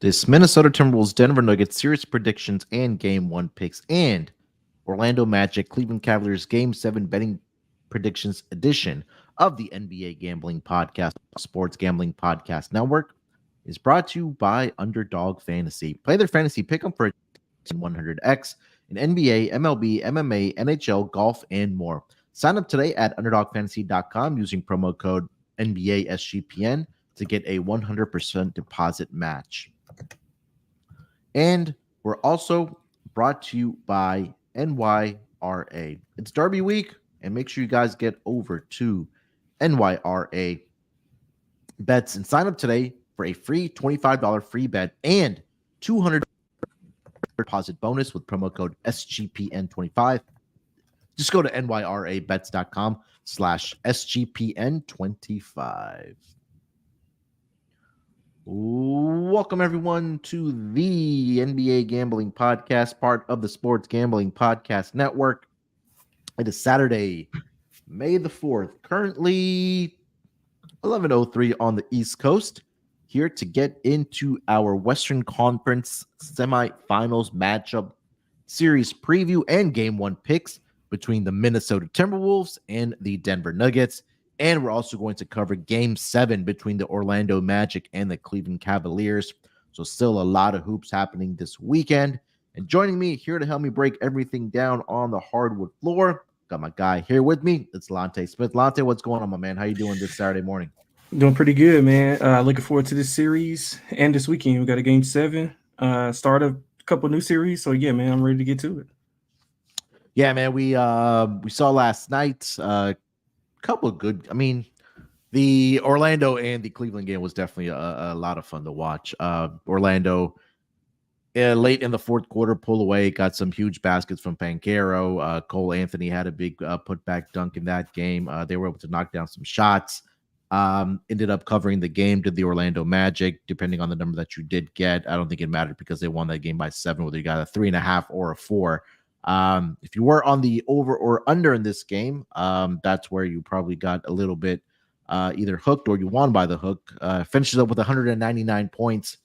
This Minnesota Timberwolves Denver Nuggets series predictions and game 1 picks, and Orlando Magic Cleveland Cavaliers game 7 betting predictions edition of the NBA Gambling Podcast, Sports Gambling Podcast Network is brought to you by Underdog Fantasy. Play their fantasy pick 'em for 100x in NBA, MLB, MMA, NHL, golf, and more. Sign up today at underdogfantasy.com using promo code NBA SGPN to get a 100% deposit match. And we're also brought to you by NYRA. It's Derby week, and make sure you guys get over to NYRA bets and sign up today for a free $25 free bet and $200 deposit bonus with promo code SGPN25. Just go to nyrabets.com/SGPN25. Welcome, everyone, to the NBA Gambling Podcast, part of the Sports Gambling Podcast Network. It is Saturday, May the 4th, currently 11:03 on the East Coast. Here to get into our Western Conference semifinals matchup series preview and game 1 picks between the Minnesota Timberwolves and the Denver Nuggets. And we're also going to cover game 7 between the Orlando Magic and the Cleveland Cavaliers. So still a lot of hoops happening this weekend. And joining me here to help me break everything down on the hardwood floor, got my guy here with me. It's Lonte Smith. Lonte, what's going on, my man? How you doing this Saturday morning? Doing pretty good, man. Looking forward to this series and this weekend. We got a game 7, start a couple new series. So yeah, man, I'm ready to get to it. Yeah, man. We saw last night couple of good. I mean, the Orlando and the Cleveland game was definitely a lot of fun to watch. Orlando late in the fourth quarter pull away, got some huge baskets from Pancaro. Cole Anthony had a big putback dunk in that game. They were able to knock down some shots. Ended up covering the game to the Orlando Magic, depending on the number that you did get. I don't think it mattered because they won that game by 7, whether you got a 3.5 or a 4. If you were on the over or under in this game, that's where you probably got a little bit either hooked or you won by the hook. Finishes up with 199 points.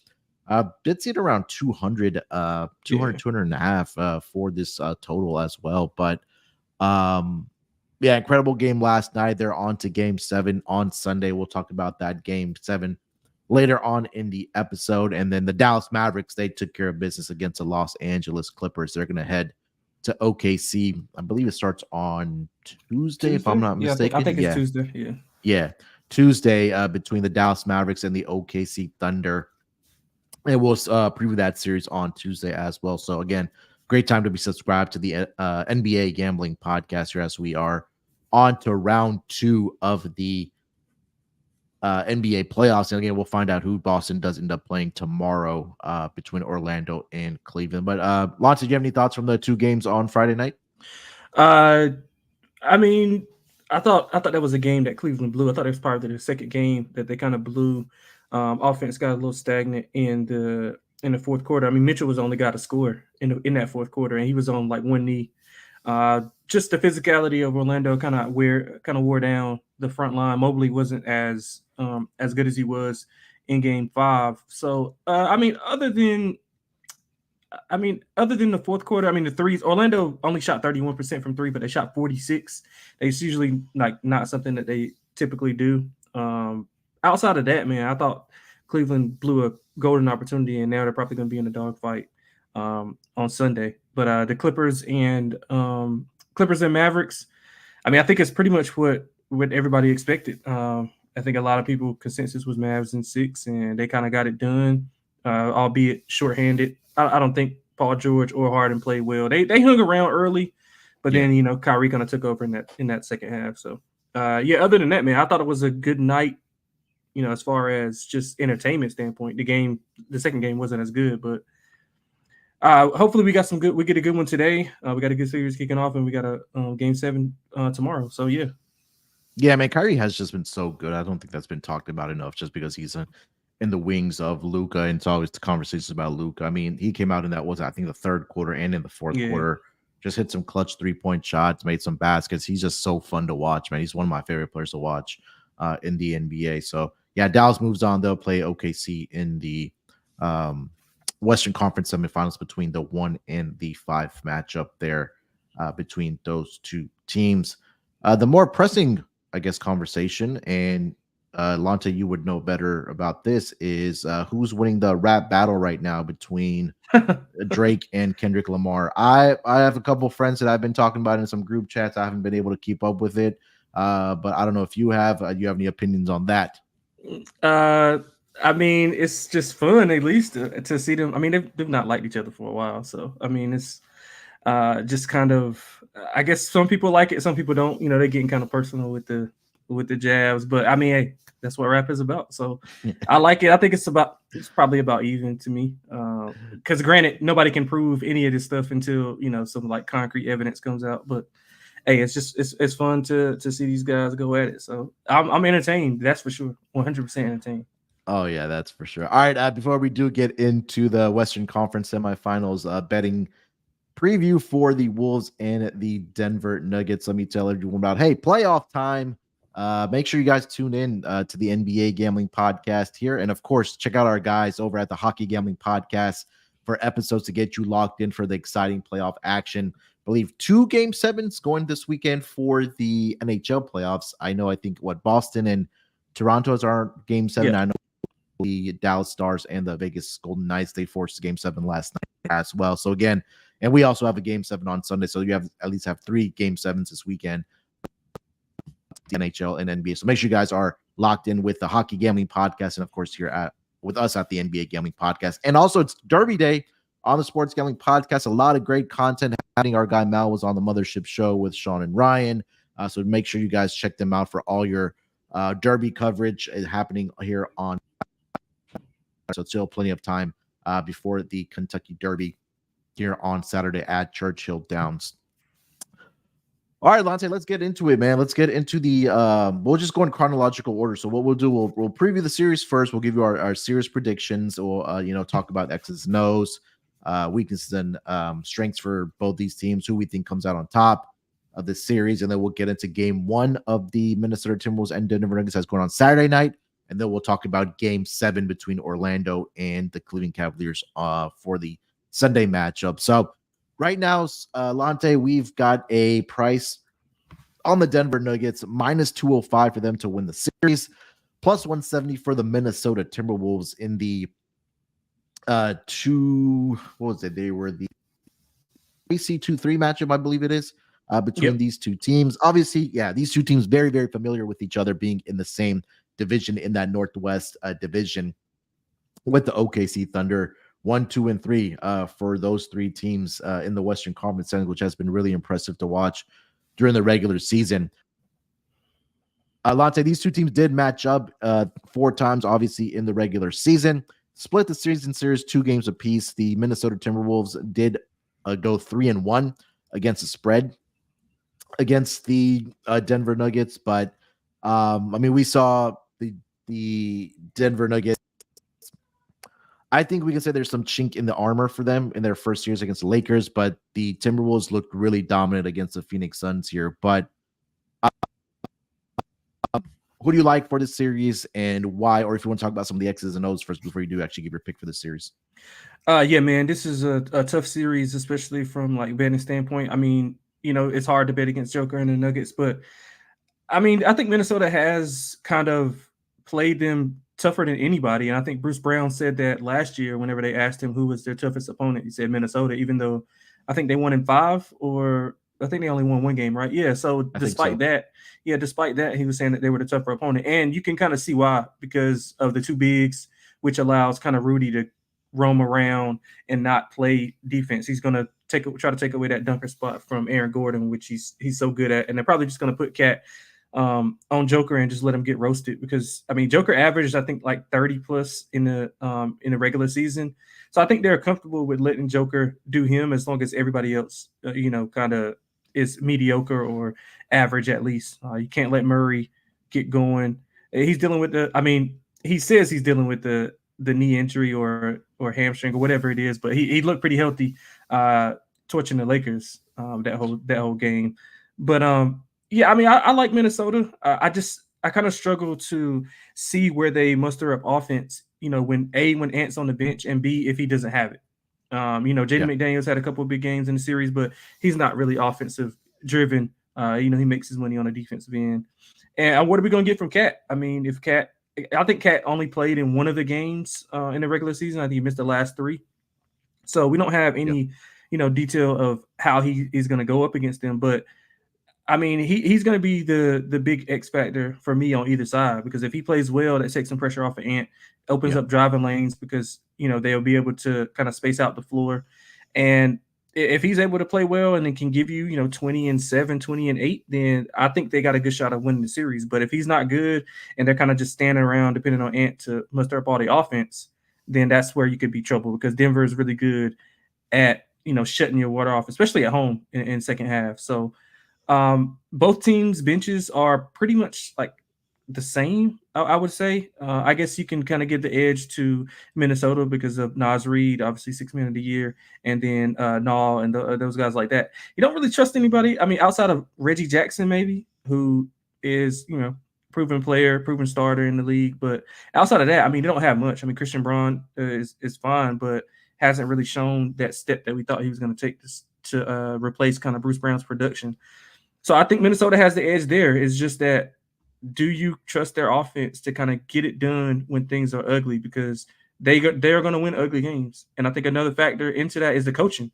Did see it around 200 and a half for this total as well. But yeah, incredible game last night. They're on to game 7 on Sunday. We'll talk about that game 7 later on in the episode. And then the Dallas Mavericks, they took care of business against the Los Angeles Clippers. They're going to head to OKC. I believe it starts on Tuesday, if I'm not mistaken. I think it's Tuesday. Yeah. Tuesday between the Dallas Mavericks and the OKC Thunder. And we'll preview that series on Tuesday as well. So again, great time to be subscribed to the NBA Gambling Podcast here as we are on to round 2 of the NBA playoffs. And again, we'll find out who Boston does end up playing tomorrow between Orlando and Cleveland. But Lonte, do you have any thoughts from the 2 games on Friday night? I mean, I thought that was a game that Cleveland blew. I thought it was part of the second game that they kind of blew. Offense got a little stagnant in the fourth quarter. I mean, Mitchell was the only guy to score in that fourth quarter, and he was on like one knee. Just the physicality of Orlando kind of wore down the front line. Mobley wasn't as good as he was in game 5. So I mean, other than the fourth quarter, I mean the threes. Orlando only shot 31% from 3, but they shot 46. It's usually like not something that they typically do. Outside of that, man, I thought Cleveland blew a golden opportunity, and now they're probably going to be in a dogfight on Sunday. But the Clippers and Mavericks, I mean, I think it's pretty much what everybody expected. I think a lot of people consensus was Mavs in 6, and they kind of got it done, albeit shorthanded. I don't think Paul George or Harden played well. They hung around early, but then Kyrie kind of took over in that second half. So other than that, man, I thought it was a good night. As far as just entertainment standpoint, the second game wasn't as good, but hopefully we get a good one today. We got a good series kicking off, and we got a game 7 tomorrow. So yeah, man, Kyrie has just been so good. I don't think that's been talked about enough, just because he's in the wings of Luka, and it's always the conversations about Luka. I mean, he came out in that I think the third quarter and in the fourth quarter, just hit some clutch 3-point shots, made some baskets. He's just so fun to watch, man. He's one of my favorite players to watch in the NBA. So yeah, Dallas moves on. They'll play OKC in the Western Conference semifinals between the 1 and the 5 matchup there between those two teams. The more pressing, I guess, conversation, and Lonte, you would know better about this, is who's winning the rap battle right now between Drake and Kendrick Lamar. I have a couple friends that I've been talking about in some group chats. I haven't been able to keep up with it, but I don't know if you have. You have any opinions on that? I mean, it's just fun at least to see them. I mean, they've not liked each other for a while, so I mean, it's just kind of. I guess some people like it, some people don't. You know, they're getting kind of personal with the jabs, but I mean, hey, that's what rap is about. So I like it. I think it's probably about even to me. Because granted, nobody can prove any of this stuff until some like concrete evidence comes out. But hey, it's fun to see these guys go at it. So I'm entertained. That's for sure. 100% entertained. Oh yeah, that's for sure. All right, before we do get into the Western Conference semifinals, betting preview for the Wolves and the Denver Nuggets, let me tell everyone about, hey, playoff time. Make sure you guys tune in to the NBA Gambling Podcast here. And of course, check out our guys over at the Hockey Gambling Podcast for episodes to get you locked in for the exciting playoff action. I believe 2 Game 7s going this weekend for the NHL playoffs. I think Boston and Toronto's are Game 7. Yeah. I know the Dallas Stars and the Vegas Golden Knights, they forced Game 7 last night as well. So again, and we also have a Game 7 on Sunday, so you at least have 3 Game 7s this weekend, the NHL and NBA. So make sure you guys are locked in with the Hockey Gambling Podcast, and of course here with us at the NBA Gambling Podcast. And also it's Derby Day on the Sports Gambling Podcast. A lot of great content happening. Our guy Mal was on the Mothership Show with Sean and Ryan, so make sure you guys check them out for all your Derby coverage is happening here on. So it's still plenty of time before the Kentucky Derby here on Saturday at Churchill Downs. All right, Lonte, let's get into it, man. Let's get into the we'll just go in chronological order. So what we'll do, we'll preview the series first. We'll give you our series predictions, or talk about X's and O's, weaknesses and strengths for both these teams, who we think comes out on top of this series, and then we'll get into Game 1 of the Minnesota Timberwolves and Denver Nuggets that's going on Saturday night. And then we'll talk about Game 7 between Orlando and the Cleveland Cavaliers for the Sunday matchup. So right now, Lonte, we've got a price on the Denver Nuggets, minus 205 for them to win the series, plus 170 for the Minnesota Timberwolves in the they were the AC 2-3 matchup, I believe it is, between these two teams. Obviously, yeah, these two teams very, very familiar with each other, being in the same division in that Northwest division with the OKC Thunder. 1, 2, and 3 for those 3 teams in the Western Conference, which has been really impressive to watch during the regular season. Lonte, these two teams did match up 4 times, obviously, in the regular season. Split the series in series 2 games apiece. The Minnesota Timberwolves did go 3-1 against the spread against the Denver Nuggets, but we saw the Denver Nuggets. I think we can say there's some chink in the armor for them in their first series against the Lakers, but the Timberwolves looked really dominant against the Phoenix Suns here. But who do you like for this series, and why? Or if you want to talk about some of the X's and O's first before you do actually give your pick for the series. Yeah, man, this is a tough series, especially from like betting standpoint. I mean, it's hard to bet against Joker and the Nuggets, but I mean, I think Minnesota has kind of played them tougher than anybody. And I think Bruce Brown said that last year whenever they asked him who was their toughest opponent. He said Minnesota, even though I think they won in 5, or I think they only won 1 game, right? Yeah. So despite that, he was saying that they were the tougher opponent. And you can kind of see why, because of the 2 bigs, which allows kind of Rudy to roam around and not play defense. He's going to try to take away that dunker spot from Aaron Gordon, which he's so good at. And they're probably just going to put Cat on Joker and just let him get roasted, because I mean Joker averaged I think like 30 plus in the regular season, so I think they're comfortable with letting Joker do him as long as everybody else kind of is mediocre or average at least. You can't let Murray get going. He's dealing with he says he's dealing with the knee injury or hamstring or whatever it is, but he looked pretty healthy torching the Lakers that whole game. But yeah, I mean, I like Minnesota. I kind of struggle to see where they muster up offense when Ant's on the bench, and B, if he doesn't have it. Jaden McDaniels had a couple of big games in the series, but he's not really offensive driven. He makes his money on the defensive end. And what are we going to get from Cat? I mean, I think Cat only played in one of the games in the regular season. I think he missed the last 3. So we don't have any, detail of how he is going to go up against them. But I mean, he's going to be the big X factor for me on either side, because if he plays well, that takes some pressure off of Ant, opens up driving lanes, because they'll be able to kind of space out the floor. And if he's able to play well and then can give you 20-7, 20-8, then I think they got a good shot of winning the series. But if he's not good and they're kind of just standing around depending on Ant to muster up all the offense, then that's where you could be trouble, because Denver is really good at shutting your water off, especially at home in second half. So both teams' benches are pretty much like the same, I would say. I guess you can kind of give the edge to Minnesota because of Naz Reid, obviously 6th man of the year, and then Nall and those guys like that. You don't really trust anybody. I mean, outside of Reggie Jackson, maybe, who is, proven player, proven starter in the league. But outside of that, I mean, they don't have much. I mean, Christian Braun is fine, but hasn't really shown that step that we thought he was going to take to replace kind of Bruce Brown's production. So I think Minnesota has the edge there. It's just that, do you trust their offense to kind of get it done when things are ugly? Because they're going to win ugly games. And I think another factor into that is the coaching.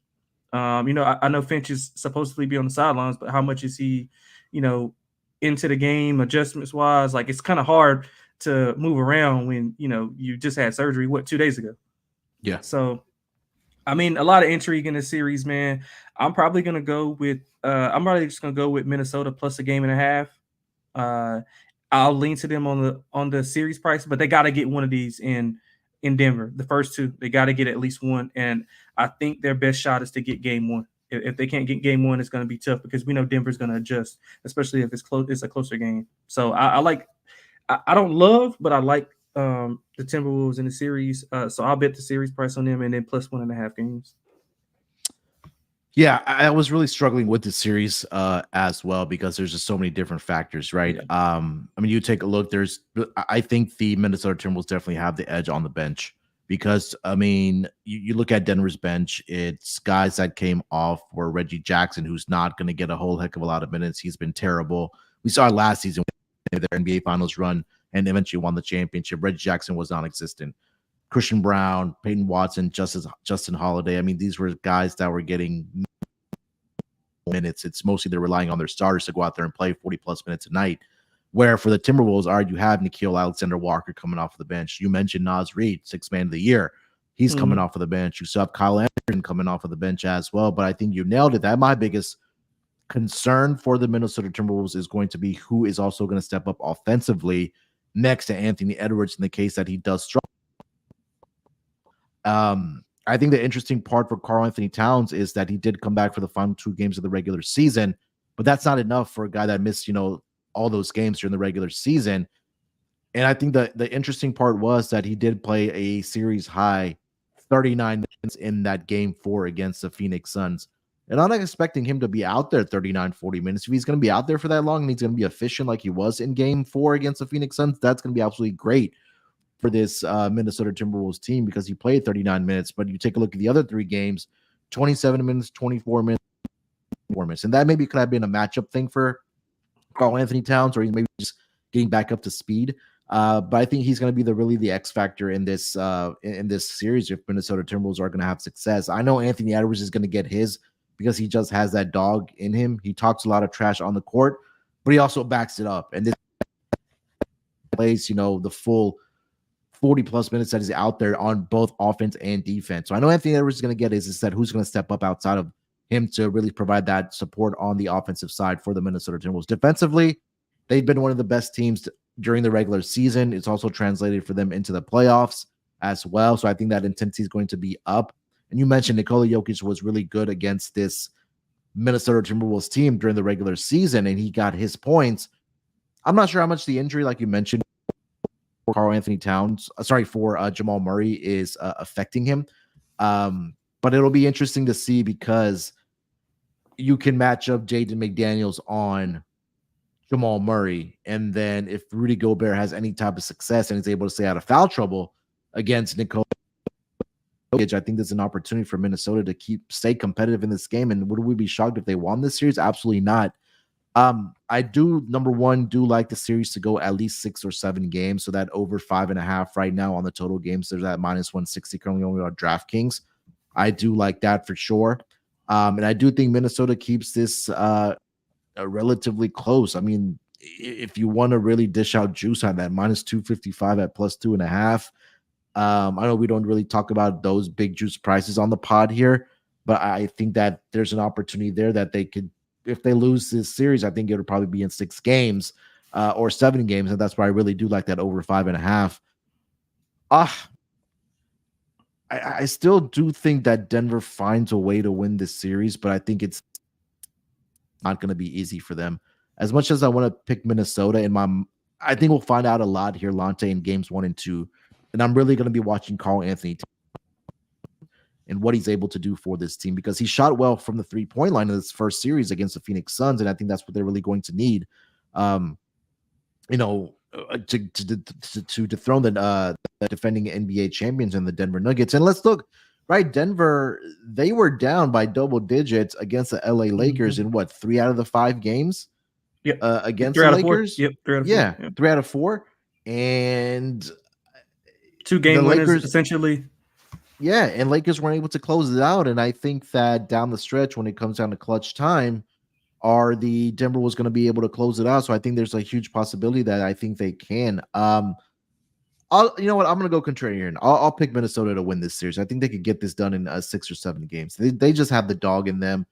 I know Finch is supposedly be on the sidelines, but how much is he, into the game adjustments wise? Like, it's kind of hard to move around when, you just had surgery, 2 days ago? Yeah. So, I mean, a lot of intrigue in this series, man. I'm probably going to go with I'm probably just going to go with Minnesota plus a game and a half. I'll lean to them on the series price, but they got to get one of these in Denver. The first 2, they got to get at least one, and I think their best shot is to get game 1. If they can't get game 1, it's going to be tough, because we know Denver's going to adjust, especially if it's a closer game. So I don't love, but I like the Timberwolves in the series. So I'll bet the series price on them, and then plus 1.5 games. Yeah, I was really struggling with the series as well, because there's just so many different factors, right? Yeah. I mean, you take a look. I think the Minnesota Timberwolves definitely have the edge on the bench, because I mean, you look at Denver's bench. It's guys that came off were Reggie Jackson, who's not going to get a whole heck of a lot of minutes. He's been terrible. We saw it last season, their NBA Finals run, and eventually won the championship. Reggie Jackson was non-existent. Christian Braun, Peyton Watson, Justin Holiday. I mean, these were guys that were getting minutes. It's mostly they're relying on their starters to go out there and play 40-plus minutes a night. Where for the Timberwolves, you have Nickeil Alexander-Walker coming off of the bench. You mentioned Naz Reid, 6th man of the year. He's coming off of the bench. You still have Kyle Anderson coming off of the bench as well. But I think you nailed it. That my biggest concern for the Minnesota Timberwolves is going to be who is also going to step up offensively next to Anthony Edwards in the case that he does struggle. I think the interesting part for Karl-Anthony Towns is that he did come back for the final 2 games of the regular season, but that's not enough for a guy that missed, all those games during the regular season. And I think the interesting part was that he did play a series high 39 minutes in that game 4 against the Phoenix Suns. And I'm not expecting him to be out there 39, 40 minutes. If he's going to be out there for that long and he's going to be efficient like he was in game 4 against the Phoenix Suns, that's going to be absolutely great for this Minnesota Timberwolves team, because he played 39 minutes. But you take a look at the other 3 games, 27 minutes, 24 minutes, 4 minutes. And that maybe could have been a matchup thing for Karl-Anthony Towns, or he's maybe just getting back up to speed. But I think he's going to be really the X factor in this series if Minnesota Timberwolves are going to have success. I know Anthony Edwards is going to get his, because he just has that dog in him. He talks a lot of trash on the court, but he also backs it up. And this plays, the full 40-plus minutes that he's out there on both offense and defense. So I know Anthony Edwards is going to get his. It's that who's going to step up outside of him to really provide that support on the offensive side for the Minnesota Timberwolves. Defensively, they've been one of the best teams during the regular season. It's also translated for them into the playoffs as well. So I think that intensity is going to be up. And you mentioned Nikola Jokic was really good against this Minnesota Timberwolves team during the regular season, and he got his points. I'm not sure how much the injury, like you mentioned, for Karl-Anthony Towns, for Jamal Murray is affecting him. But it'll be interesting to see, because you can match up Jaden McDaniels on Jamal Murray. And then if Rudy Gobert has any type of success and is able to stay out of foul trouble, against Nikola. I think there's an opportunity for Minnesota to stay competitive in this game. And would we be shocked if they won this series? Absolutely not. I do, number one, do like the series to go at least 6 or 7 games. So that over 5.5 right now on the total games, there's that minus 160 currently only on DraftKings. I do like that for sure. And I do think Minnesota keeps this relatively close. I mean, if you want to really dish out juice on that, minus 255 at plus 2.5. I know we don't really talk about those big juice prices on the pod here, but I think that there's an opportunity there that they could, if they lose this series, I think it would probably be in 6 games or 7 games. And that's why I really do like that over 5.5. I still do think that Denver finds a way to win this series, but I think it's not going to be easy for them. As much as I want to pick Minnesota I think we'll find out a lot here, Lonte, in games 1 and 2. And I'm really going to be watching Carl Anthony and what he's able to do for this team, because he shot well from the 3-point line in this first series against the Phoenix Suns. And I think that's what they're really going to need, to dethrone the defending NBA champions and the Denver Nuggets. And let's look, right? Denver, they were down by double digits against the LA Lakers in 3 out of the 5 games? Yep. Against the Lakers? Yep. 3 out of 4. Yeah, 3 out of 4. And 2 game winners, essentially. Yeah, and Lakers weren't able to close it out. And I think that down the stretch, when it comes down to clutch time, the Denver was going to be able to close it out. So I think there's a huge possibility that I think they can. You know what? I'm going to go contrarian. I'll pick Minnesota to win this series. I think they could get this done in 6 or 7 games. They just have the dog in them,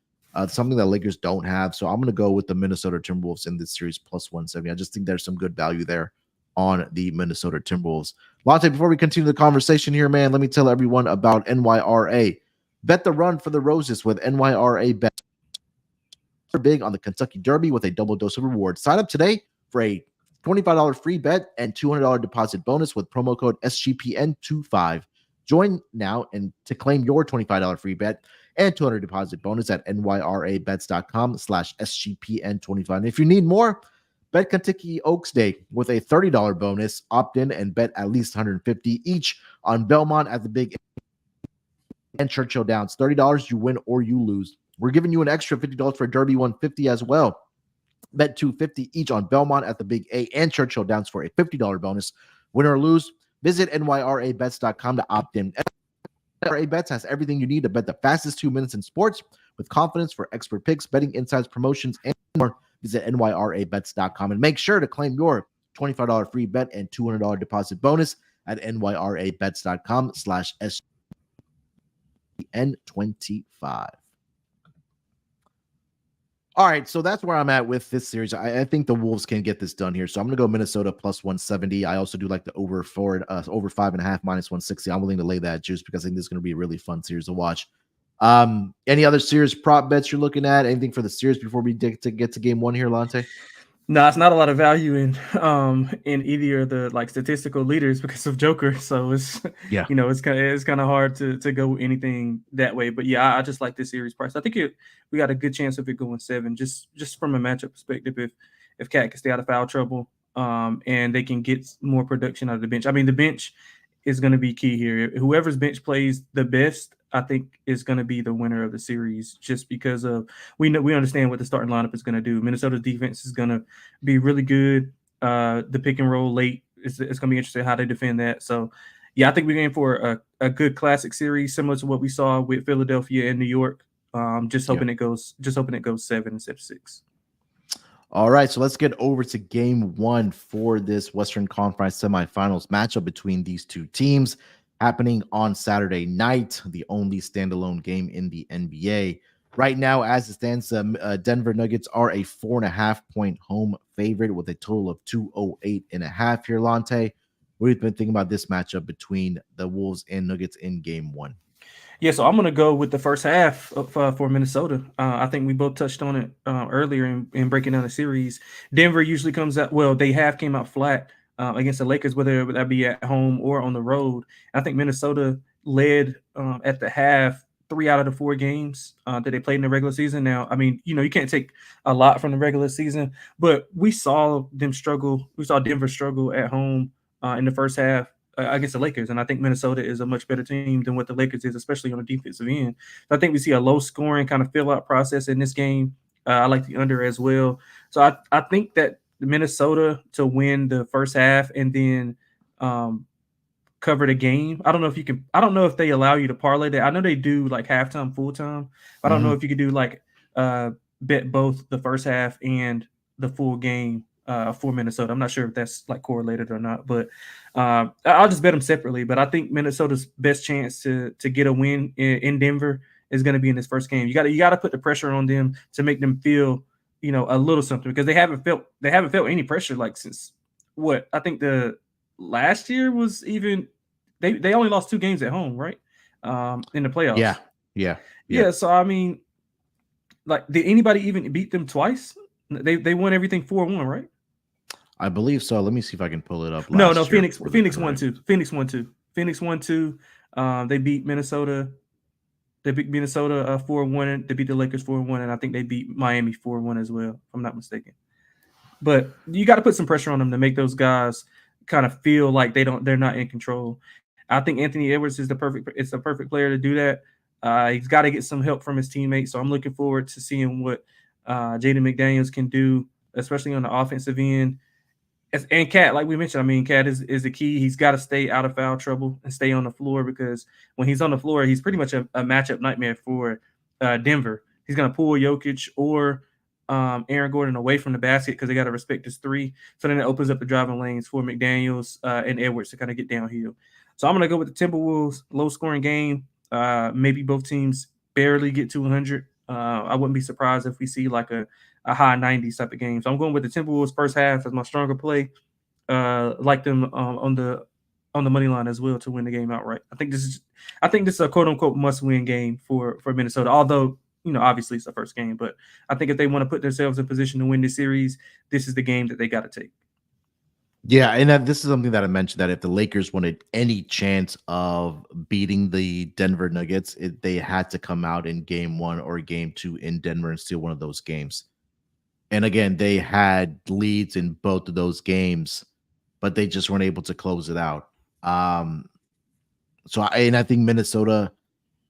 something that Lakers don't have. So I'm going to go with the Minnesota Timberwolves in this series plus 170. I just think there's some good value there on the Minnesota Timberwolves. Lonte, before we continue the conversation here, man, let me tell everyone about NYRA. Bet the run for the roses with NYRA Bet. Big on the Kentucky Derby with a double dose of rewards. Sign up today for a $25 free bet and $200 deposit bonus with promo code SGPN25. Join now and to claim your $25 free bet and $200 deposit bonus at nyrabets.com/SGPN25. And if you need more, bet Kentucky Oaks Day with a $30 bonus. Opt in and bet at least $150 each on Belmont at the Big and Churchill Downs. $30, you win or you lose. We're giving you an extra $50 for Derby 150 as well. Bet $250 each on Belmont at the Big A and Churchill Downs for a $50 bonus. Win or lose, visit nyrabets.com to opt in. NYRA Bets has everything you need to bet the fastest 2 minutes in sports with confidence for expert picks, betting insights, promotions, and more. Visit nyrabets.com and make sure to claim your $25 free bet and $200 deposit bonus at nyrabets.com/SGPN25. All right, so that's where I'm at with this series. I think the Wolves can get this done here. So I'm going to go Minnesota plus 170. I also do like the over 5.5 minus 160. I'm willing to lay that juice because I think this is going to be a really fun series to watch. Any other series prop bets you're looking at? Anything for the series before we get to game 1 here, Lonte? No, it's not a lot of value in either of the statistical leaders because of Joker. So it's it's kind of hard to go anything that way. But yeah, I just like this series price. I think we got a good chance of it going 7, just from a matchup perspective. If Cat can stay out of foul trouble, and they can get more production out of the bench. I mean, the bench is going to be key here. Whoever's bench plays the best, I think, is going to be the winner of the series, just because of we understand what the starting lineup is going to do. Minnesota's defense is going to be really good. The pick and roll late, it's going to be interesting how they defend that. So, yeah, I think we're going for a good classic series, similar to what we saw with Philadelphia and New York. Just hoping it goes 7 instead of 6. All right, so let's get over to game 1 for this Western Conference semifinals matchup between these two teams, happening on Saturday night, the only standalone game in the NBA. Right now, as it stands, Denver Nuggets are a 4.5-point home favorite with a total of 208.5 here, Lonte. What have you been thinking about this matchup between the Wolves and Nuggets in game 1? Yeah, so I'm going to go with the first half for Minnesota. I think we both touched on it earlier in breaking down the series. Denver usually comes out, they came out flat against the Lakers, whether that be at home or on the road. I think Minnesota led at the half 3 out of the 4 games that they played in the regular season. Now, I mean, you can't take a lot from the regular season, but we saw them struggle. We saw Denver struggle at home in the first half against the Lakers. And I think Minnesota is a much better team than what the Lakers is, especially on the defensive end. So I think we see a low scoring kind of fill out process in this game. I like the under as well. So I think that Minnesota to win the first half and then cover the game. I don't know if you can. I don't know if they allow you to parlay that. I know they do like halftime, full time. I don't know if you could do like bet both the first half and the full game for Minnesota. I'm not sure if that's like correlated or not, but I'll just bet them separately. But I think Minnesota's best chance to get a win in Denver is going to be in this first game. You got to put the pressure on them to make them feel, you know, a little something, because they haven't felt any pressure like since what I think the last year was even they only lost 2 games at home, right? In the playoffs. Yeah. So I mean, like, did anybody even beat them twice? They won everything 4-1, right? I believe so. Let me see if I can pull it up. No, Phoenix won 2. Phoenix won 2. They beat Minnesota. They beat Minnesota 4-1. They beat the Lakers 4-1, and I think they beat Miami 4-1 as well, if I'm not mistaken. But you got to put some pressure on them to make those guys kind of feel like they're not in control. I think Anthony Edwards is the perfect player to do that. He's got to get some help from his teammates. So I'm looking forward to seeing what Jaden McDaniels can do, especially on the offensive end. And Cat, like we mentioned, I mean, Cat is the key. He's got to stay out of foul trouble and stay on the floor, because when he's on the floor, he's pretty much a matchup nightmare for Denver. He's going to pull Jokic or Aaron Gordon away from the basket because they got to respect his 3. So then it opens up the driving lanes for McDaniels and Edwards to kind of get downhill. So I'm going to go with the Timberwolves, low-scoring game. Maybe both teams barely get to 100. I wouldn't be surprised if we see like a high 90s type of game. So I'm going with the Timberwolves first half as my stronger play. Like them on the money line as well to win the game outright. I think this is a quote-unquote must-win game for Minnesota, although, you know, obviously it's the first game. But I think if they want to put themselves in position to win this series, this is the game that they got to take. Yeah, and this is something that I mentioned, that if the Lakers wanted any chance of beating the Denver Nuggets, they had to come out in game 1 or game 2 in Denver and steal one of those games. And again, they had leads in both of those games, but they just weren't able to close it out. So I think Minnesota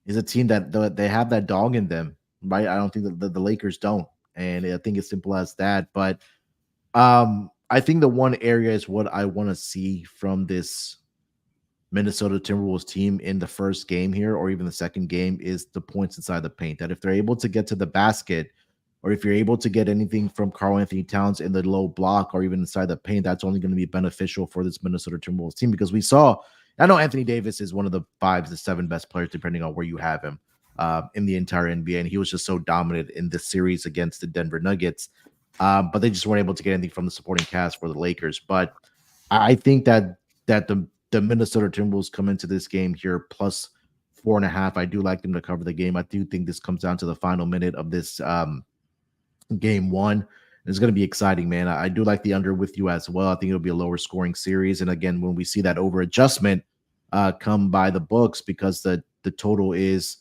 is a team that they have that dog in them, right? I don't think that the Lakers don't, and I think it's simple as that. But I think the one area is what I want to see from this Minnesota Timberwolves team in the first game here, or even the second game, is the points inside the paint. That if they're able to get to the basket, or if you're able to get anything from Karl-Anthony Towns in the low block or even inside the paint, that's only going to be beneficial for this Minnesota Timberwolves team, because we saw, I know Anthony Davis is one of the 5 to 7 best players, depending on where you have him in the entire NBA. And he was just so dominant in this series against the Denver Nuggets. But they just weren't able to get anything from the supporting cast for the Lakers. But I think that the Minnesota Timberwolves come into this game here plus 4.5. I do like them to cover the game. I do think this comes down to the final minute of this game 1. It's going to be exciting, man. I do like the under with you as well. I think it'll be a lower scoring series. And again, when we see that over adjustment come by the books, because the total is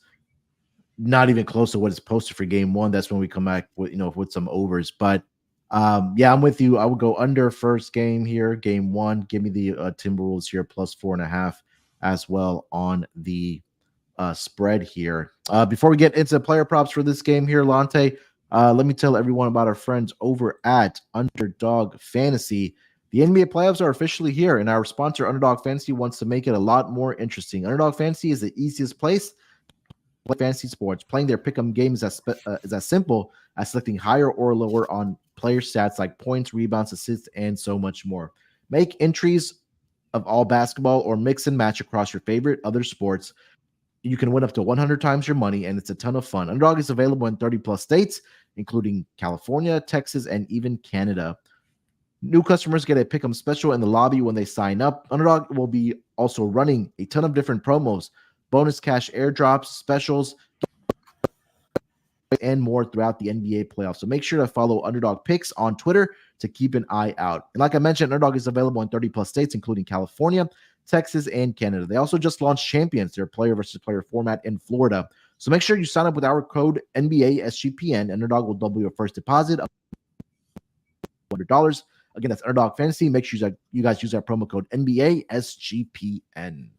not even close to what is posted for game 1, that's when we come back with, with some overs. But yeah, I'm with you. I would go under first game here, game 1. Give me the Timberwolves here plus 4.5 as well on the spread here. Before we get into player props for this game here, Lonte, let me tell everyone about our friends over at Underdog Fantasy. The NBA playoffs are officially here, and our sponsor, Underdog Fantasy, wants to make it a lot more interesting. Underdog Fantasy is the easiest place to play fantasy sports. Playing their pick'em games is as simple as selecting higher or lower on player stats like points, rebounds, assists, and so much more. Make entries of all basketball or mix and match across your favorite other sports. You can win up to 100 times your money, and it's a ton of fun. Underdog is available in 30-plus states, including California, Texas, and even Canada. New customers get a pick'em special in the lobby when they sign up. Underdog will be also running a ton of different promos, bonus cash airdrops, specials, and more throughout the NBA playoffs. So make sure to follow Underdog Picks on Twitter to keep an eye out. And like I mentioned, Underdog is available in 30-plus states, including California, Texas, and Canada. They also just launched Champions, their player versus player format in Florida. So make sure you sign up with our code NBA SGPN. Underdog will double your first deposit of $100. Again, that's Underdog Fantasy. Make sure you guys use that promo code NBA SGPN.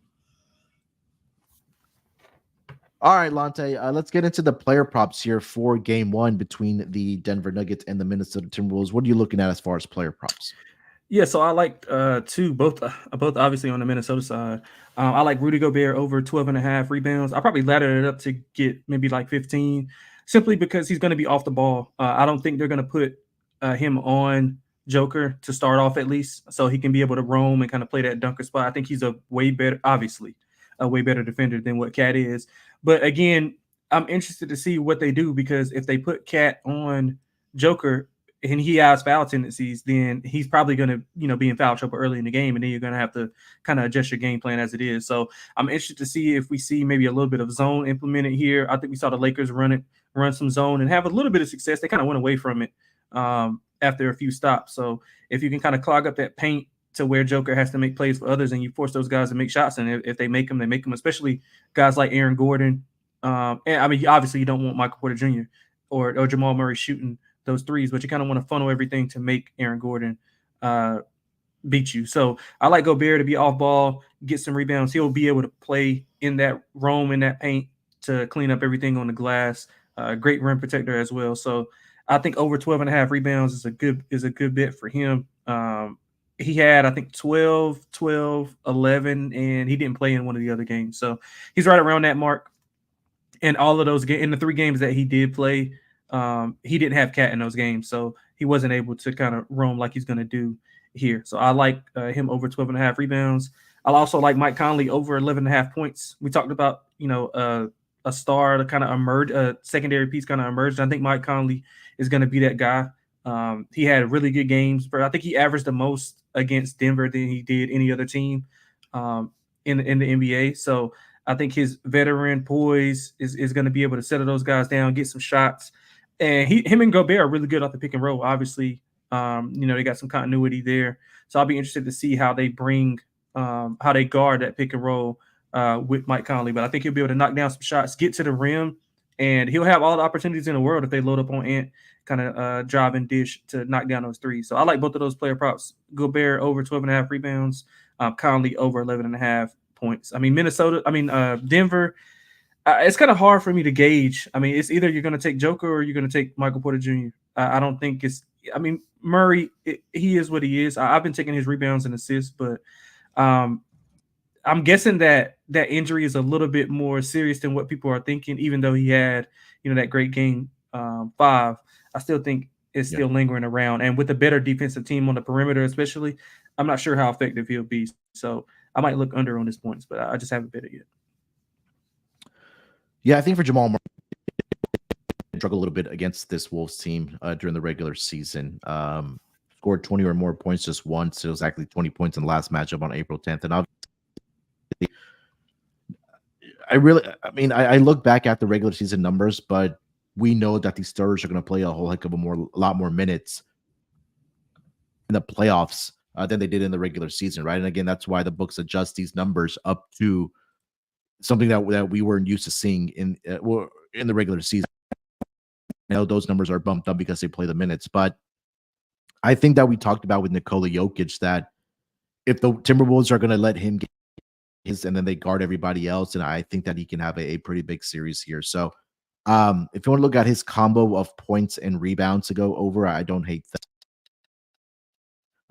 All right, Lonte, let's get into the player props here for game one between the Denver Nuggets and the Minnesota Timberwolves. What are you looking at as far as player props? Yeah, so I like both obviously on the Minnesota side. I like Rudy Gobert over 12.5 rebounds. I probably laddered it up to get maybe like 15, simply because he's going to be off the ball. I don't think they're going to put him on Joker to start off, at least, so he can be able to roam and kind of play that dunker spot. I think he's a way better defender than what Cat is. But again, I'm interested to see what they do, because if they put Cat on Joker and he has foul tendencies, then he's probably going to, be in foul trouble early in the game, and then you're going to have to kind of adjust your game plan as it is. So I'm interested to see if we see maybe a little bit of zone implemented here. I think we saw the Lakers run some zone and have a little bit of success. They kind of went away from it after a few stops. So if you can kind of clog up that paint to where Joker has to make plays for others, and you force those guys to make shots, and if they make them, they make them, especially guys like Aaron Gordon. And I mean, obviously you don't want Michael Porter Jr. or Jamal Murray shooting those threes, but you kind of want to funnel everything to make Aaron Gordon beat you. So I like Gobert to be off ball, get some rebounds. He'll be able to play in that roam, in that paint, to clean up everything on the glass. Great rim protector as well. So I think over 12.5 rebounds is a good bet for him. He had, I think, 12, 11, and he didn't play in one of the other games. So he's right around that mark. And all of those in the 3 games that he did play, he didn't have Cat in those games, so he wasn't able to kind of roam like he's going to do here. So I like him over 12.5 rebounds. I'll also like Mike Conley over 11.5 points. We talked about, a star to kind of emerge, a secondary piece kind of emerged. I think Mike Conley is going to be that guy. He had really good games, but I think he averaged the most against Denver than he did any other team in the NBA. So I think his veteran poise is going to be able to settle those guys down, get some shots. And him and Gobert are really good off the pick and roll. Obviously, they got some continuity there. So I'll be interested to see how they how they guard that pick and roll with Mike Conley. But I think he'll be able to knock down some shots, get to the rim, and he'll have all the opportunities in the world if they load up on Ant, kind of drive and dish to knock down those threes. So I like both of those player props. Gobert over 12.5 rebounds, Conley over 11.5 points. I mean, Denver, it's kind of hard for me to gauge. I mean, it's either you're going to take Joker or you're going to take Michael Porter Jr. I don't think Murray, he is what he is. I've been taking his rebounds and assists, but I'm guessing that injury is a little bit more serious than what people are thinking, even though he had, that great game 5. I still think it's still lingering around. And with a better defensive team on the perimeter, especially, I'm not sure how effective he'll be. So I might look under on his points, but I just haven't bet it yet. Yeah, I think for Jamal Murray, struggled a little bit against this Wolves team during the regular season. Scored 20 or more points just once. It was actually 20 points in the last matchup on April 10th. And I look back at the regular season numbers, but we know that these starters are going to play a whole heck of a lot more minutes in the playoffs than they did in the regular season, right? And again, that's why the books adjust these numbers up to something that we weren't used to seeing in the regular season. I know those numbers are bumped up because they play the minutes, but I think that we talked about with Nikola Jokic that if the Timberwolves are going to let him get his and then they guard everybody else, and I think that he can have a pretty big series here. So if you want to look at his combo of points and rebounds to go over, I don't hate that.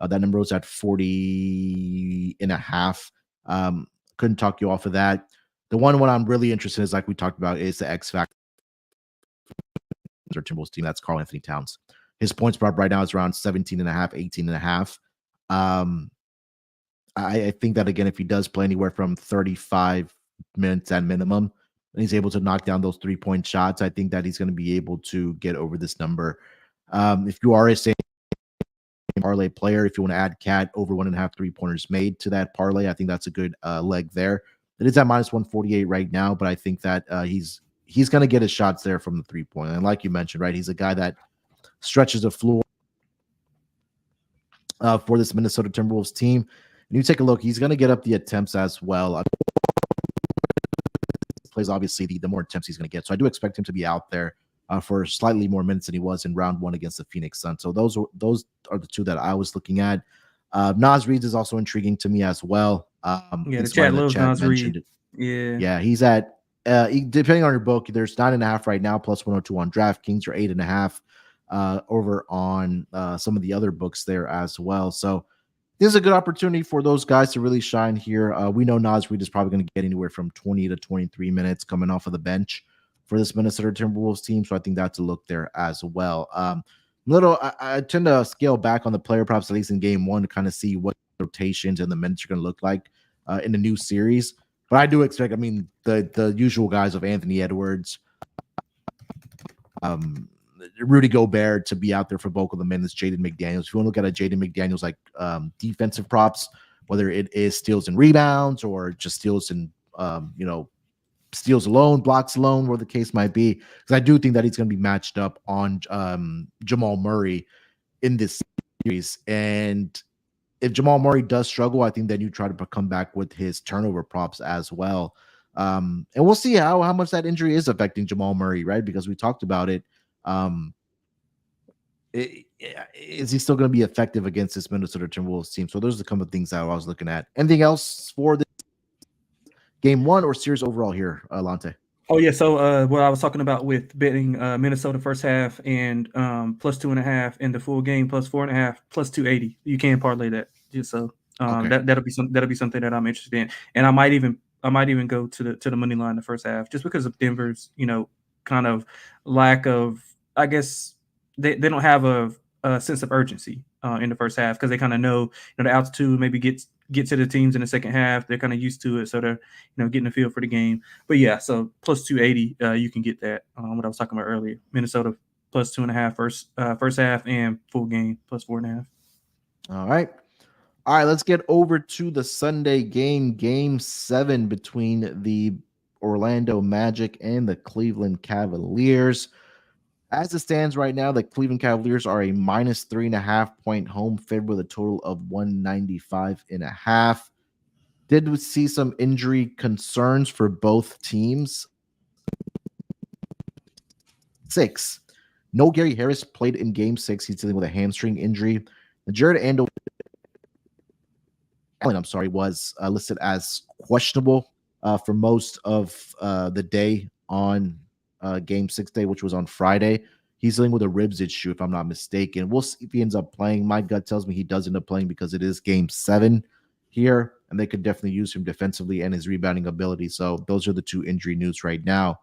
That number was at 40.5. Couldn't talk you off of that. The one I'm really interested in is, like we talked about, is the X factor or Timberwolves team. That's Karl Anthony Towns. His points prop right now is around 17.5, 18.5. I think that, again, if he does play anywhere from 35 minutes at minimum, and he's able to knock down those 3-point shots, I think that he's going to be able to get over this number. If you are a same parlay player, if you want to add Cat over 1.5 3-pointers made to that parlay, I think that's a good leg there. It is at minus 148 right now, but I think that he's going to get his shots there from the 3-point. And like you mentioned, right, he's a guy that stretches the floor for this Minnesota Timberwolves team. And you take a look, he's going to get up the attempts as well. Plays, obviously, the more attempts he's going to get. So I do expect him to be out there for slightly more minutes than he was in round 1 against the Phoenix Suns. So those are the two that I was looking at. Naz Reid is also intriguing to me as well. Yeah, the chat loves Naz Reid. Yeah, he's at depending on your book, there's 9.5 right now, plus 102 on DraftKings, or 8.5 over on some of the other books there as well. So this is a good opportunity for those guys to really shine here. We know Naz Reid is probably going to get anywhere from 20 to 23 minutes coming off of the bench for this Minnesota Timberwolves team. So I think that's a look there as well. I tend to scale back on the player props, at least in game 1, to kind of see what rotations and the minutes are going to look like in the new series. But I do expect, the usual guys of Anthony Edwards, Rudy Gobert to be out there for bulk of the minutes, Jaden McDaniels. If you want to look at a Jaden McDaniels defensive props, whether it is steals and rebounds or just steals and steals alone, blocks alone, where the case might be, because I do think that he's going to be matched up on Jamal Murray in this series. And if Jamal Murray does struggle, I think then you try to come back with his turnover props as well. And we'll see how much that injury is affecting Jamal Murray, right? Because we talked about it. Is he still going to be effective against this Minnesota Timberwolves team? So those are a couple of things that I was looking at. Anything else for this game 1 or series overall here, Lonte? Oh, yeah. So what I was talking about with betting Minnesota first half and plus 2.5 in the full game, plus 4.5, plus 280. You can parlay that. Just so okay. that'll be something that I'm interested in. And I might even go to the money line the first half, just because of Denver's, kind of lack of, I guess they don't have a sense of urgency in the first half, because they kind of know, the altitude maybe get to the teams in the second half. They're kind of used to it, so they're getting a feel for the game. But yeah, so plus 280, you can get that. What I was talking about earlier, Minnesota plus 2.5 first half, and full game plus 4.5. All right, let's get over to the Sunday game 7 between the Orlando Magic and the Cleveland Cavaliers. As it stands right now, the Cleveland Cavaliers are a minus 3.5 point home favorite with a total of 195.5. Did we see some injury concerns for both teams? 6. No Gary Harris played in game 6. He's dealing with a hamstring injury. Jared Allen, was listed as questionable for most of the day on game 6 day, which was on Friday. He's dealing with a ribs issue, if I'm not mistaken. We'll see if he ends up playing. My gut tells me he does end up playing, because it is game 7 here, and they could definitely use him defensively and his rebounding ability. So those are the two injury news right now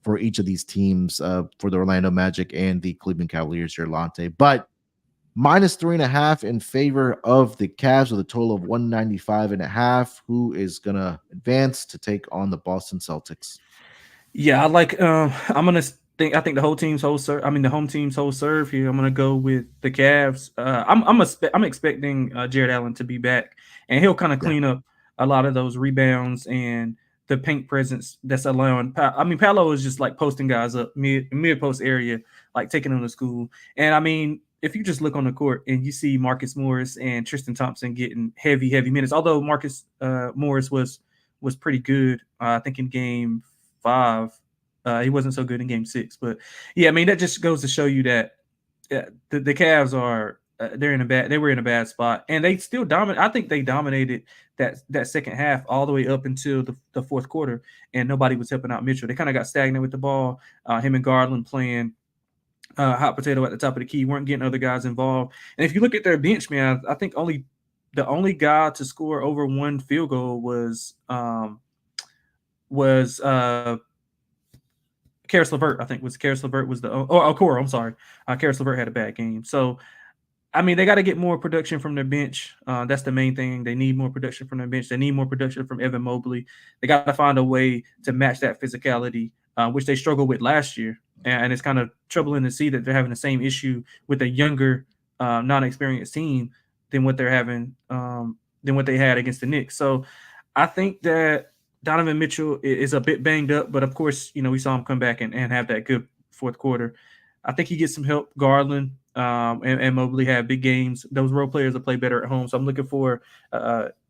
for each of these teams, for the Orlando Magic and the Cleveland Cavaliers here, Lonte. But minus 3.5 in favor of the Cavs with a total of 195.5. Who is going to advance to take on the Boston Celtics? Yeah, I like. I think the whole team's whole serve. The home team's whole serve here. I'm gonna go with the Cavs. I'm expecting Jared Allen to be back, and he'll kind of clean up a lot of those rebounds and the paint presence that's allowing. Paolo is just like posting guys up mid post area, like taking them to school. And if you just look on the court and you see Marcus Morris and Tristan Thompson getting heavy minutes, although Marcus Morris was pretty good, I think in game 5. He wasn't so good in game 6, but yeah, that just goes to show you that the Cavs are they were in a bad spot, and they still dominate. I think they dominated that second half all the way up until the fourth quarter, and nobody was helping out Mitchell. They kind of got stagnant with the ball. Him and Garland playing hot potato at the top of the key, weren't getting other guys involved. And if you look at their bench, man, I think the only guy to score over 1 field goal was Karis LeVert. I think Karis LeVert was Okoro. I'm sorry. Karis LeVert had a bad game. So, they got to get more production from their bench. That's the main thing. They need more production from their bench. They need more production from Evan Mobley. They got to find a way to match that physicality, which they struggled with last year. And it's kind of troubling to see that they're having the same issue with a younger, non-experienced team than what they're having, than what they had against the Knicks. So I think that Donovan Mitchell is a bit banged up, but of course, we saw him come back and have that good fourth quarter. I think he gets some help. Garland and Mobley have big games. Those role players will play better at home. So I'm looking for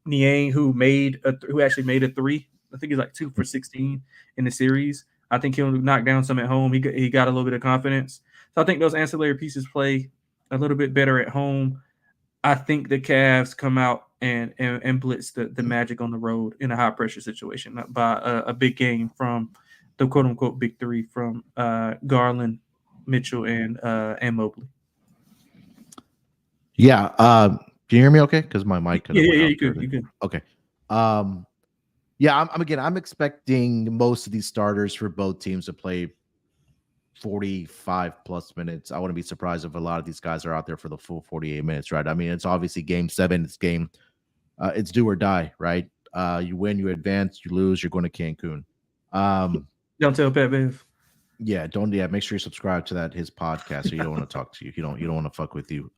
Niang, who actually made a 3. I think he's like 2 for 16 in the series. I think he'll knock down some at home. He got a little bit of confidence. So I think those ancillary pieces play a little bit better at home. I think the Cavs come out and blitz the Magic on the road in a high pressure situation by a big game from the quote unquote big three from Garland, Mitchell, and Mobley. Yeah. Can you hear me okay? Because my mic kind of went out. You could. Okay. Yeah, I'm expecting most of these starters for both teams to play 45 plus minutes. I wouldn't be surprised if a lot of these guys are out there for the full 48 minutes, right? I mean, it's obviously game 7. It's do or die, right? You win, you advance, you lose, you're going to Cancun. Don't tell Pat Bev. Yeah, make sure you subscribe to his podcast, so you don't want to talk to you. You don't want to fuck with you.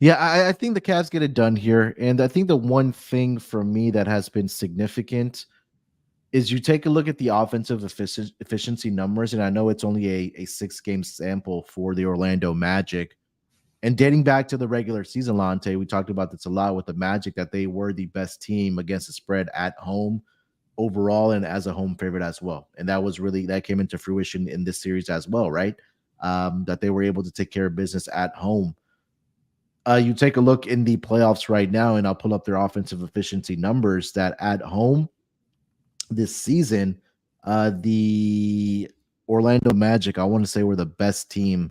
Yeah, I think the Cavs get it done here. And I think the one thing for me that has been significant is you take a look at the offensive efficiency numbers, and I know it's only a 6-game sample for the Orlando Magic. And dating back to the regular season, Lonte, we talked about this a lot with the Magic, that they were the best team against the spread at home overall and as a home favorite as well. And that came into fruition in this series as well, right? That they were able to take care of business at home. You take a look in the playoffs right now, and I'll pull up their offensive efficiency numbers, that at home this season, the Orlando Magic, I want to say, were the best team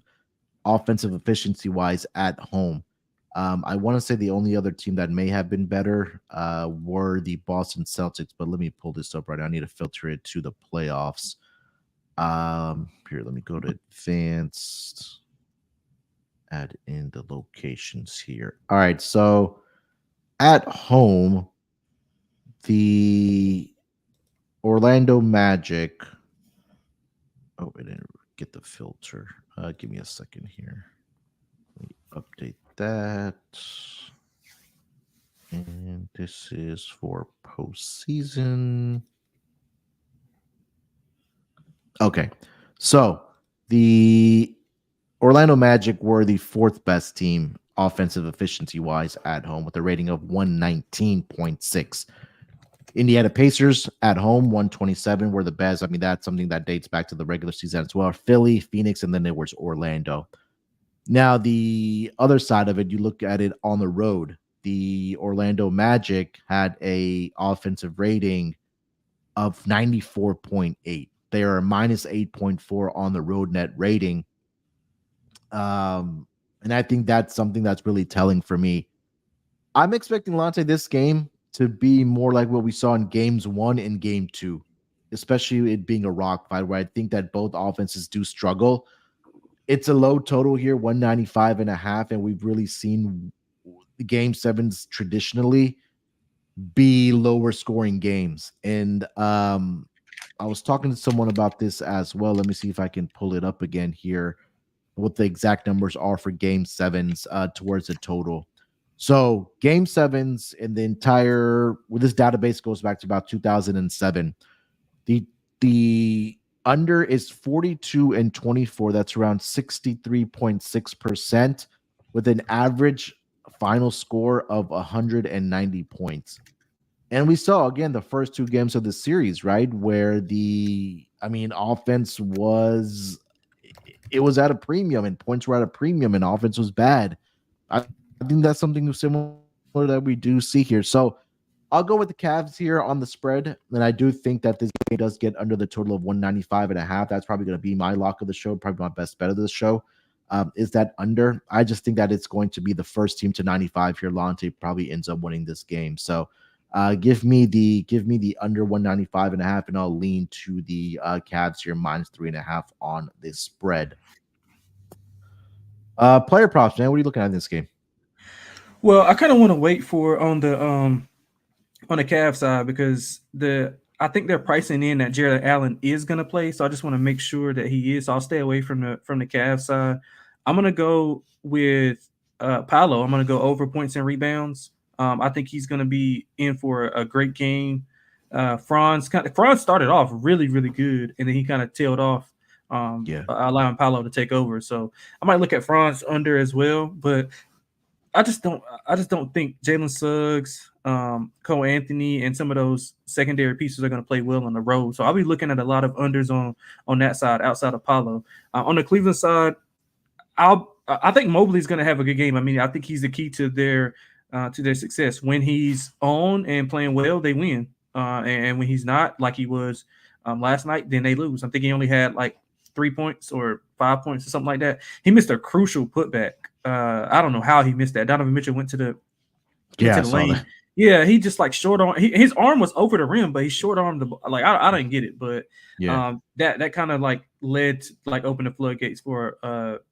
offensive efficiency wise at home. I want to say the only other team that may have been better were the Boston Celtics, but let me pull this up right now. I need to filter it to the playoffs. Here, let me go to advanced. Add in the locations here. All right, so at home, the Orlando Magic. Oh, I didn't get the filter. Give me a second here. Let me update that. And this is for postseason. Okay, so the Orlando Magic were the 4th best team offensive efficiency wise at home with a rating of 119.6. Indiana Pacers at home, 127 were the best. I mean, that's something that dates back to the regular season as well. Philly, Phoenix, and then there was Orlando. Now, the other side of it, you look at it on the road. The Orlando Magic had a offensive rating of 94.8. They are minus 8.4 on the road net rating. And I think that's something that's really telling for me. I'm expecting Lonte this game to be more like what we saw in games 1 and game 2, especially it being a rock fight, where I think that both offenses do struggle. It's a low total here, 195.5, and we've really seen game 7s traditionally be lower scoring games. And I was talking to someone about this as well. Let me see if I can pull it up again here, what the exact numbers are for game 7s towards the total. So game 7s in the entire, this database goes back to about 2007. The under is 42-24. That's around 63.6% with an average final score of 190 points. And we saw, again, the first 2 games of the series, right, where offense was at a premium and points were at a premium and offense was bad. I think that's something similar that we do see here. So I'll go with the Cavs here on the spread, and I do think that this game does get under the total of 195.5. That's probably going to be my lock of the show, probably my best bet of the show. Is that under? I just think that it's going to be the first team to 95 here. Lonte probably ends up winning this game. So give me the under 195.5, and I'll lean to the Cavs here minus 3.5 on this spread. Player props, man. What are you looking at in this game? Well, I kind of want to wait for on the Cavs side, because I think they're pricing in that Jared Allen is going to play, so I just want to make sure that he is. So I'll stay away from the Cavs side. I'm going to go with Paolo. I'm going to go over points and rebounds. I think he's going to be in for a great game. Franz started off really, really good, and then he kind of tailed off, allowing Paolo to take over. So I might look at Franz under as well, but I just don't think Jalen Suggs, Cole Anthony, and some of those secondary pieces are going to play well on the road. So I'll be looking at a lot of unders on that side outside of Paolo. On the Cleveland side, I think Mobley's going to have a good game. I mean, I think he's the key to their success. When he's on and playing well, they win. And when he's not, like he was last night, then they lose. I think he only had like 3 points or 5 points or something like that. He missed a crucial putback. I don't know how he missed that. Donovan Mitchell went to the lane. That. Yeah, he just like short arm. His arm was over the rim, but he short armed the like. I didn't get it, but that kind of like led to like open the floodgates for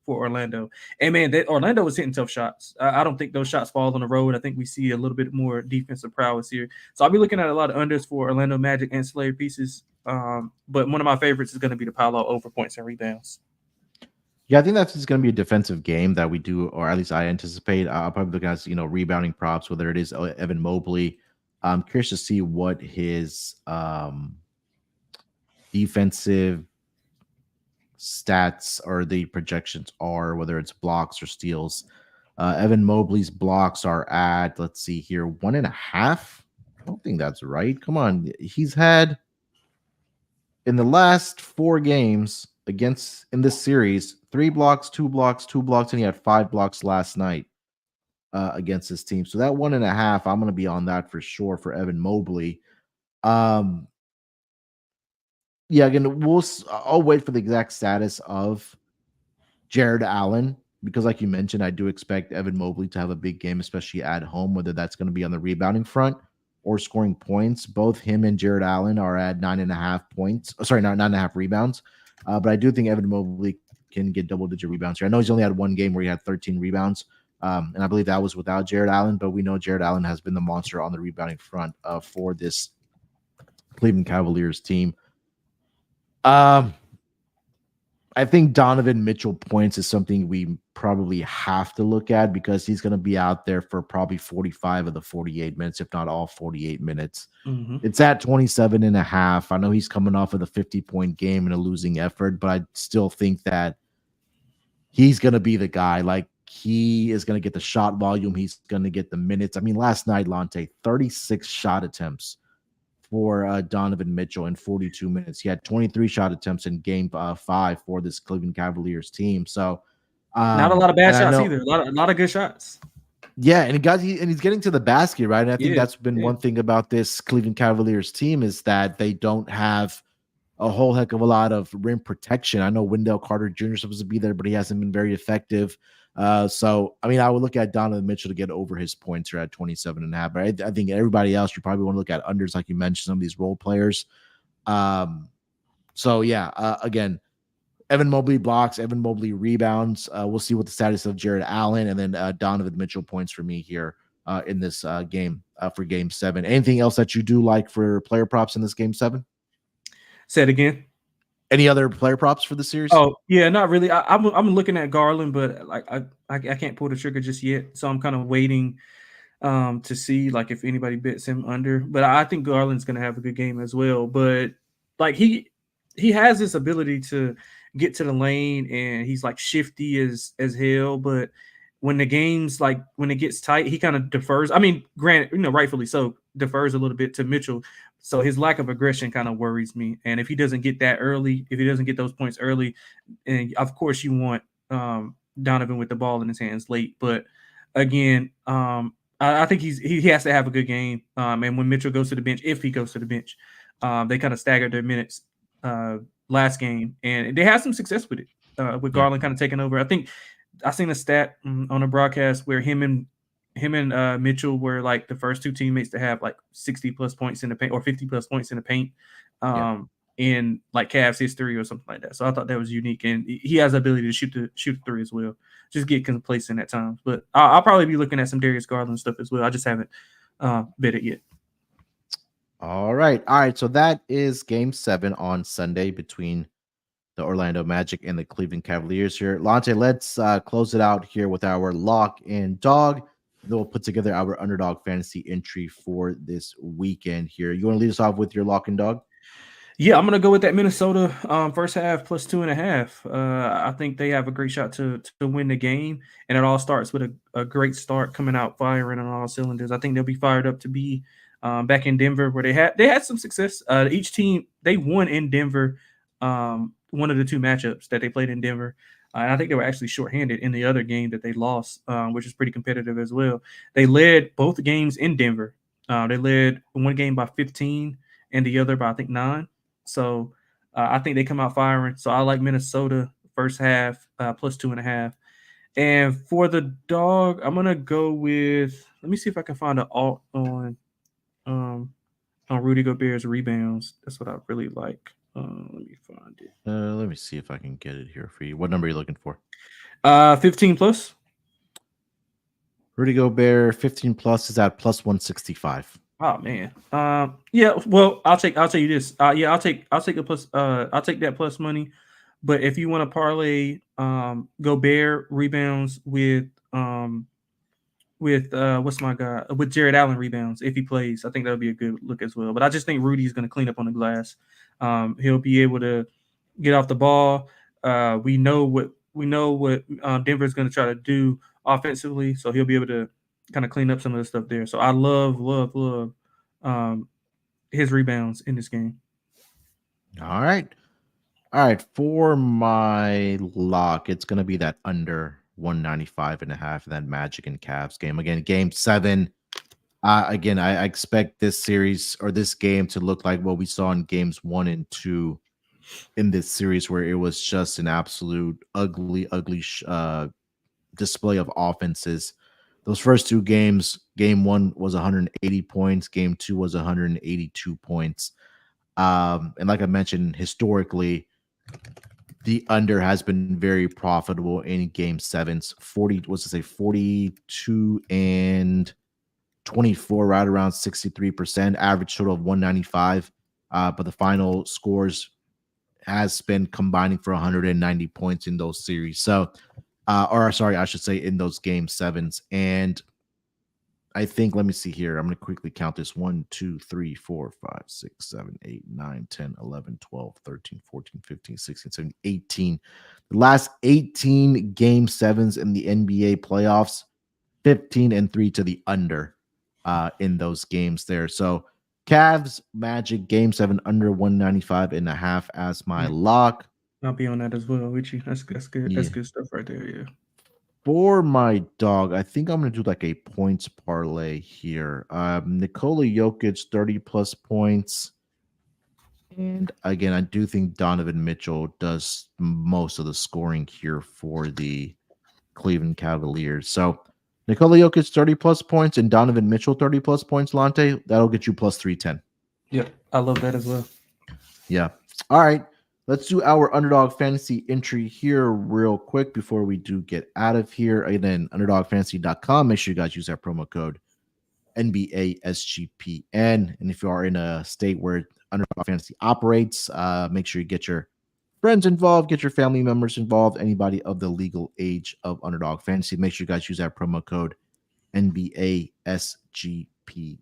Orlando. And man, Orlando was hitting tough shots. I don't think those shots fall on the road. I think we see a little bit more defensive prowess here. So I'll be looking at a lot of unders for Orlando Magic ancillary pieces. But one of my favorites is going to be the Paolo over points and rebounds. Yeah, I think that's just going to be a defensive game that we do, or at least I anticipate. I'll probably look at rebounding props, whether it is Evan Mobley. I'm curious to see what his defensive stats or the projections are, whether it's blocks or steals. Evan Mobley's blocks are at, let's see here, 1.5. I don't think that's right. Come on, he's had in the last 4 games in this series, 3 blocks, 2 blocks, 2 blocks, and he had 5 blocks last night against this team. So that 1.5, I'm going to be on that for sure for Evan Mobley. Yeah, again, I'll wait for the exact status of Jared Allen because, like you mentioned, I do expect Evan Mobley to have a big game, especially at home, whether that's going to be on the rebounding front or scoring points. Both him and Jared Allen are at 9.5 points. Sorry, not 9.5 rebounds. But I do think Evan Mobley can get double-digit rebounds here. I know he's only had 1 game where he had 13 rebounds, and I believe that was without Jared Allen, but we know Jared Allen has been the monster on the rebounding front for this Cleveland Cavaliers team. I think Donovan Mitchell points is something we probably have to look at because he's going to be out there for probably 45 of the 48 minutes, if not all 48 minutes. Mm-hmm. It's at 27.5. I know he's coming off of the 50-point game in a losing effort, but I still think that he's going to be the guy. Like, he is going to get the shot volume. He's going to get the minutes. I mean, last night, Lonte, 36 shot attempts for Donovan Mitchell in 42 minutes. He had 23 shot attempts in game 5 for this Cleveland Cavaliers team. So not a lot of bad shots either. A lot of good shots. Yeah, and he's getting to the basket, right? And I think that's been one thing about this Cleveland Cavaliers team is that they don't have a whole heck of a lot of rim protection. I know Wendell Carter Jr. is supposed to be there, but he hasn't been very effective. So, I mean, I would look at Donovan Mitchell to get over his points here at 27.5. But I think everybody else, you probably want to look at unders, like you mentioned, some of these role players. So, yeah, again, Evan Mobley blocks, Evan Mobley rebounds. We'll see what the status of Jared Allen and then Donovan Mitchell points for me here in this game for Game 7. Anything else that you do like for player props in this Game 7? Say it again. Any other player props for the series? Oh, yeah, not really. I'm looking at Garland, but like I can't pull the trigger just yet. So I'm kind of waiting to see like if anybody bets him under. But I think Garland's going to have a good game as well. But like he has this ability to get to the lane, and he's like shifty as hell. But when the game's like when it gets tight, he kind of defers. I mean, granted, rightfully so, defers a little bit to Mitchell. So his lack of aggression kind of worries me. And if he doesn't get that early, if he doesn't get those points early, and of course you want Donovan with the ball in his hands late. But again, I think he has to have a good game. And when Mitchell goes to the bench, if he goes to the bench, they kind of staggered their minutes last game, and they had some success with it. With Garland kind of taking over. I think I seen a stat on a broadcast where him and Mitchell were like the first 2 teammates to have like 60 plus points in the paint or 50 plus points in the paint in like Cavs history or something like that. So I thought that was unique, and he has the ability to shoot the 3 as well. Just get complacent at times, but I'll probably be looking at some Darius Garland stuff as well. I just haven't bet it yet. All right. So that is Game 7 on Sunday between the Orlando Magic and the Cleveland Cavaliers here. Lonte, let's close it out here with our lock and dog. Then we'll put together our underdog fantasy entry for this weekend here. You want to lead us off with your lock and dog? Yeah, I'm gonna go with that Minnesota first half plus 2.5. I think they have a great shot to win the game, and it all starts with a great start coming out firing on all cylinders. I think they'll be fired up to be back in Denver, where they had some success. Each team they won in Denver, one of the two matchups that they played in Denver. And I think they were actually shorthanded in the other game that they lost, which is pretty competitive as well. They led both games in Denver. They led one game by 15 and the other by I think 9. So I think they come out firing. So I like Minnesota first half plus 2.5. And for the dog, I'm gonna go with. Let me see if I can find an alt um on Rudy Gobert's rebounds. That's what I really like. Let me find it. Let me see if I can get it here for you. What number are you looking for? 15 plus. Rudy Gobert 15 plus is at plus 165. Oh man. Yeah. Well, I'll tell you this. Yeah, I'll take a plus. I'll take that plus money. But if you want to parlay, Gobert rebounds with what's my guy with Jared Allen rebounds if he plays, I think that'll be a good look as well. But I just think Rudy's going to clean up on the glass. He'll be able to get off the ball. We know what Denver's going to try to do offensively, so he'll be able to kind of clean up some of the stuff there. So I love his rebounds in this game. All right. For my lock, it's going to be that under 195.5 in that Magic and Cavs game. Again, game 7. Again, I expect this series or this game to look like what we saw in games 1 and 2 in this series, where it was just an absolute ugly display of offenses. Those first 2 games, game 1 was 180 points, game 2 was 182 points. And like I mentioned, historically, the under has been very profitable in game 7s. 42 and 24, right around 63%, average total of 195. But the final scores has been combining for 190 points in those series. So, or sorry, I should say in those game 7s. And I think, let me see here. I'm going to quickly count this 1, 2, 3, 4, 5, 6, 7, 8, 9, 10, 11, 12, 13, 14, 15, 16, 17, 18. The last 18 game 7s in the NBA playoffs, 15 and 3 to the under in those games there. So Cavs, Magic, game 7 under 195.5 as my lock. I'll be on that as well with you. That's good. Yeah. That's good stuff right there. Yeah. For my dog, I think I'm going to do like a points parlay here. Nikola Jokic, 30 plus points. And again, I do think Donovan Mitchell does most of the scoring here for the Cleveland Cavaliers. So Nikola Jokic, 30 plus points, and Donovan Mitchell, 30 plus points, Lonte. That'll get you plus 310. Yeah, I love that as well. Yeah. All right. Let's do our underdog fantasy entry here real quick before we do get out of here. Again, underdogfantasy.com. Make sure you guys use that promo code NBA SGPN. And if you are in a state where Underdog Fantasy operates, make sure you get your friends involved, get your family members involved, anybody of the legal age of Underdog Fantasy. Make sure you guys use that promo code NBA SGPN.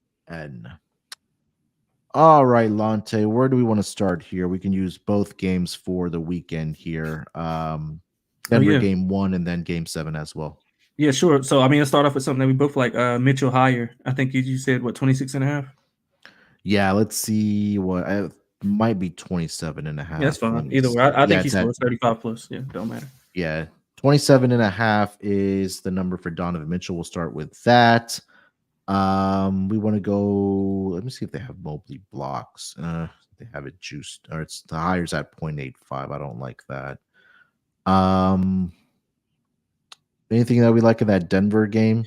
All right, Lonte, where do we want to start here? We can use both games for the weekend here. Denver game 1 and then game 7 as well. Yeah, sure. So, I mean, let's start off with something that we both like. Mitchell higher. I think you said, 26.5? Yeah, let's see. What it might be 27.5. Yeah, that's fine. Either way, I think he scores 35 plus. Yeah, don't matter. Yeah, 27.5 is the number for Donovan Mitchell. We'll start with that. We want to go. Let me see if they have Mobley blocks. They have it juiced, or it's the higher's at 0.85. I don't like that. Anything that we like in that Denver game?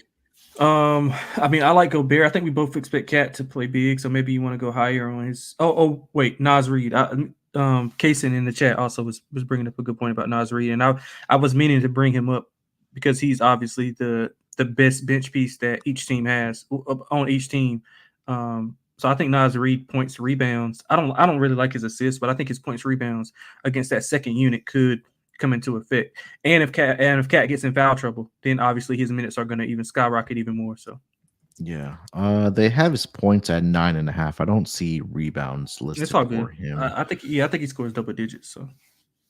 I mean, I like Gobert. I think we both expect Cat to play big, so maybe you want to go higher on his. Oh, wait, Nas Reed. Kaysen in the chat also was bringing up a good point about Nas Reed, and I was meaning to bring him up because he's obviously the best bench piece that each team has on each team. So I think Nas Reed points, rebounds. I don't really like his assists, but I think his points, rebounds against that second unit could come into effect. And if Cat gets in foul trouble, then obviously his minutes are going to even skyrocket even more. So Yeah. They have his points at 9.5. I don't see rebounds It's listed all for good. him. I think he scores double digits. So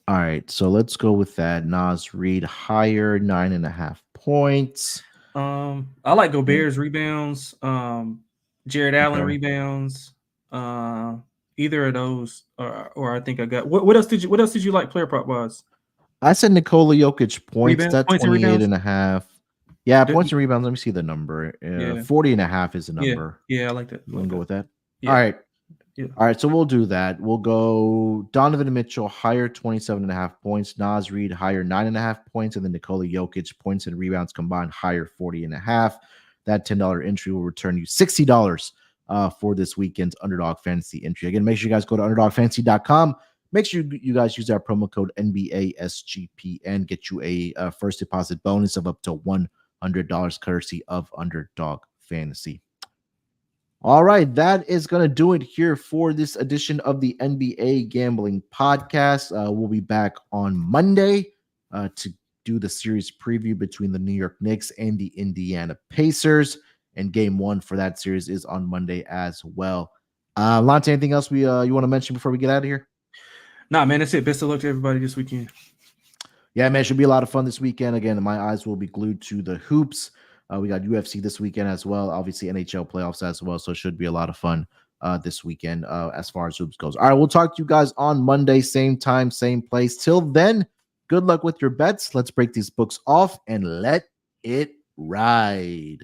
All right, so let's go with that. Nas Reed higher, 9.5 points. I like Gobert's rebounds. Jared Allen Okay. rebounds. Either of those, or I think I got what else did you like player prop wise? I said Nikola Jokic points. That Points and 28 rebounds. and a half. Yeah, Do- points and rebounds. Let me see the number. yeah, 40 and a half is the yeah, number. yeah. I like that. You want to go with that? Yeah, All right. yeah. All right, so we'll do that. We'll go Donovan Mitchell higher 27.5 points, Nas Reed higher 9.5 points, and then Nikola Jokic points and rebounds combined higher 40.5. That $10 entry will return you $60 for this weekend's Underdog Fantasy entry. Again, make sure you guys go to underdogfantasy.com. Make sure you guys use our promo code NBASGPN, get you a first deposit bonus of up to $100 courtesy of Underdog Fantasy. All right, that is going to do it here for this edition of the NBA Gambling Podcast. We'll be back on Monday to do the series preview between the New York Knicks and the Indiana Pacers. And game one for that series is on Monday as well. Lonte, anything else you want to mention before we get out of here? Nah, man, that's it. Best of luck to everybody this weekend. Yeah, man, it should be a lot of fun this weekend. Again, my eyes will be glued to the hoops. We got UFC this weekend as well. Obviously, NHL playoffs as well. So it should be a lot of fun this weekend as far as hoops goes. All right, we'll talk to you guys on Monday, same time, same place. Till then, good luck with your bets. Let's break these books off and let it ride.